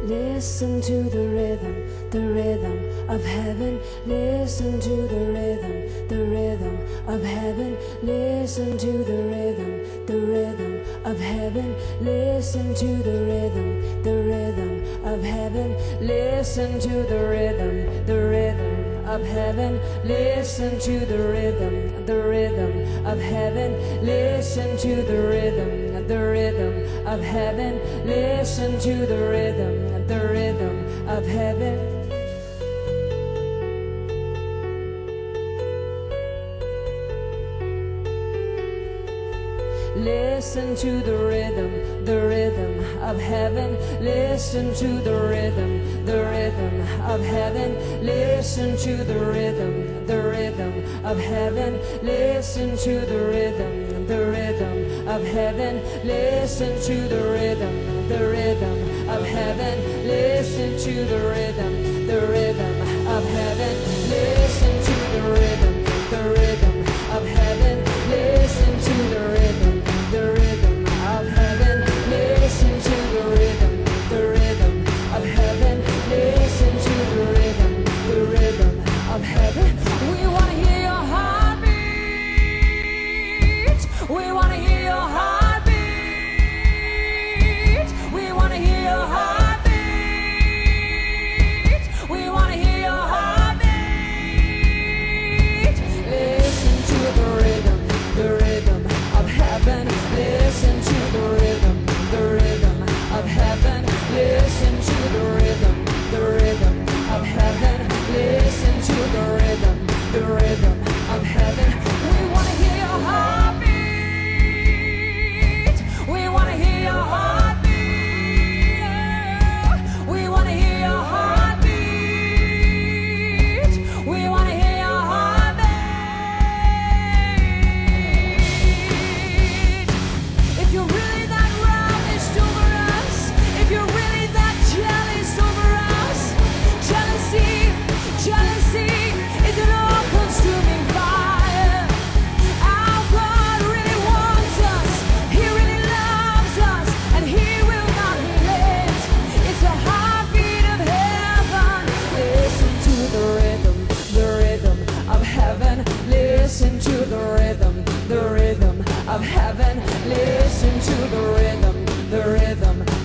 Listen to the rhythm of heaven. Listen to the rhythm of heaven. Listen to the rhythm of heaven. Listen to the rhythm of heaven. Listen to the rhythm of heaven. Listen to the rhythm of heaven. Listen to the rhythm of heaven. Listen to the rhythm of heaven. Listen to the rhythm of heaven. Listen to the rhythm of heaven. Listen to the rhythm of heaven. Listen to the rhythm of heaven. Listen to the rhythm of heaven. Listen to the rhythm of heaven. Listen to the rhythm of heaven. Listen to the rhythm of heaven. Listen to the rhythm of heaven. Listen to the rhythm of heaven. We want to hear your heartbeat. We want to hear your heartbeat. We want to hear your heartbeat. We want to hear your heartbeat. Listen to the rhythm of heaven. Listen to the rhythm of heaven. Listen to the rhythm of heaven. Listen to the rhythm of heaven. We want to hear your heartbeat. We want to hear your heartbeat. We want to hear your heartbeat. We want to hear your heartbeat. If you're really that ravished over us, if you're really that jealous over us, jealousy is an all-consuming fire. Our God really wants us, He really loves us, and He will not relent. It's the heartbeat of heaven. Listen to the rhythm of heaven. Listen to the rhythm of heaven. Listen to the rhythm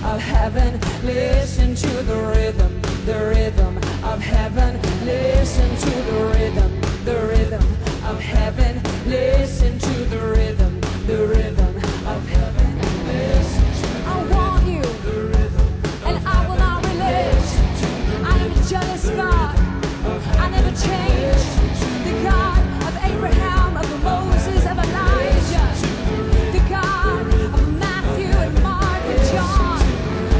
of heaven. Listen to the rhythm of heaven. Listen to the rhythm of heaven. Listen to the rhythm of heaven. Listen to I want you, and I will not relent. I am a jealous God. I never change. The God of Abraham, of Moses, of Elijah. The God of Matthew and Mark and John.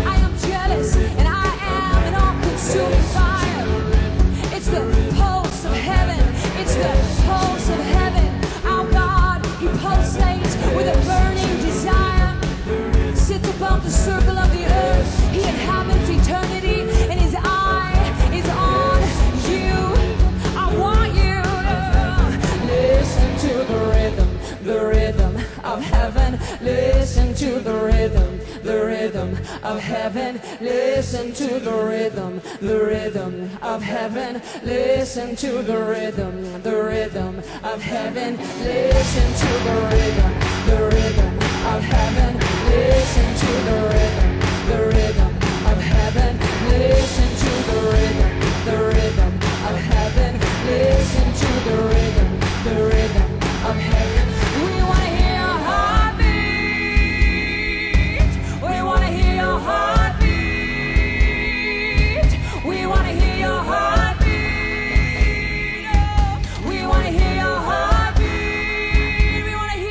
I am jealous, and I am an all-consuming fire. It's the pulse of heaven. It's the pulse of heaven. Our God, He pulsates with a burning desire. Sits above the circle of the earth. He inhabits eternity, and His eye is on you. I want you to listen to the rhythm of heaven. Listen to the rhythm of heaven. Listen to the rhythm of heaven. Listen to the rhythm of heaven. Listen to the rhythm of heaven. Listen to the rhythm of heaven. Listen to the rhythm of heaven. Listen to the rhythm of heaven. We want to hear your heartbeat. We want to hear your heartbeat. We want to hear your heartbeat. We want to hear your heartbeat. We want to hear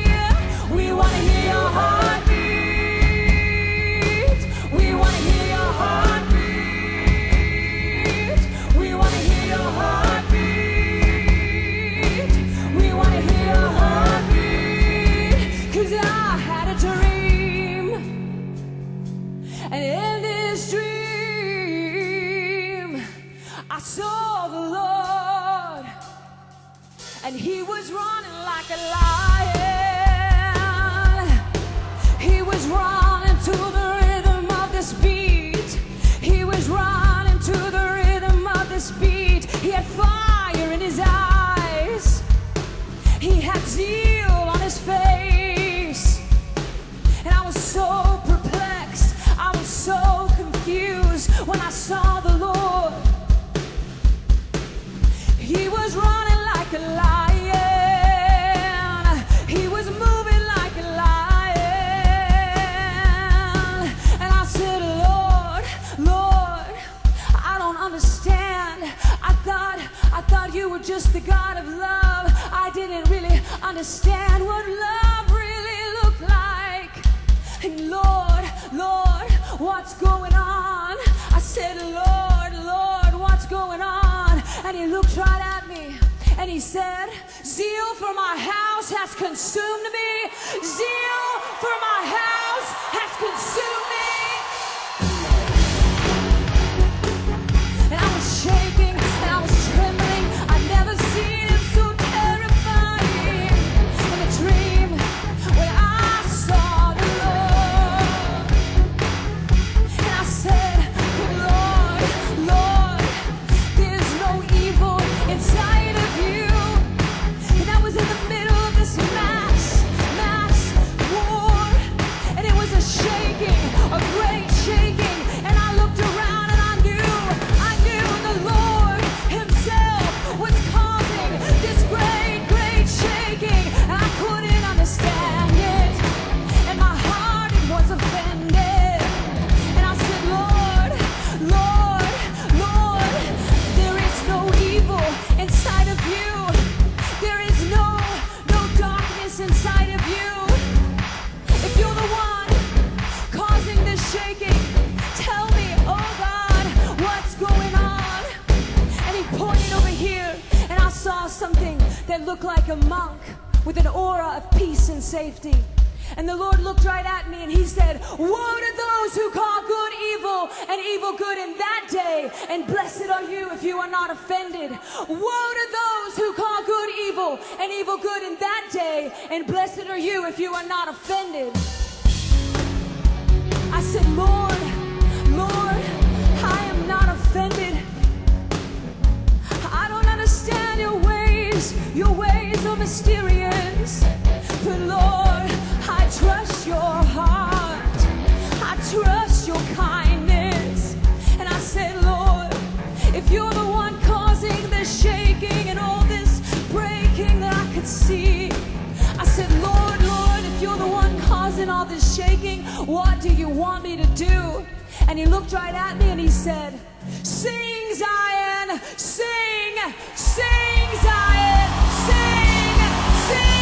what's going on? I said, Lord, Lord, what's going on? And he looked right at me and he said, zeal for my house has consumed me. Zeal for my house has consumed me. And I was shaking and I was trembling. I'd never seen him so terrifying. In a dream when I saw the Lord, and I said, good Lord, Lord, there's no evil inside of you. And I was in the middle of this mass war, and it was a shaking, a great shaking. And I looked around and I knew the Lord himself was causing this great, great shaking. I couldn't understand it, and my heart it was offended. And I said, Lord, Lord, Lord, there is no evil inside of you. There is no darkness inside of you. If you're the one causing this shaking, tell me, oh God, what's going on? And he pointed over here, and I saw something that looked like a monk with an aura of peace and safety. And the Lord looked right at me and he said, woe to those who call good evil and evil good in that day, and blessed are you if you are not offended. Woe to those who call good evil and evil good in that day, and blessed are you if you are not offended. I said, Lord, Lord, I am not offended. I don't understand your ways. Your ways are mysterious. But Lord, I trust your heart. I trust your kindness. And I said, Lord, if you're the one causing this shaking and all this breaking that I could see, I said, Lord, Lord, if you're the one causing all this shaking, what do you want me to do? And he looked right at me and he said, sing, Zion, sing, sing, Zion, sing, sing.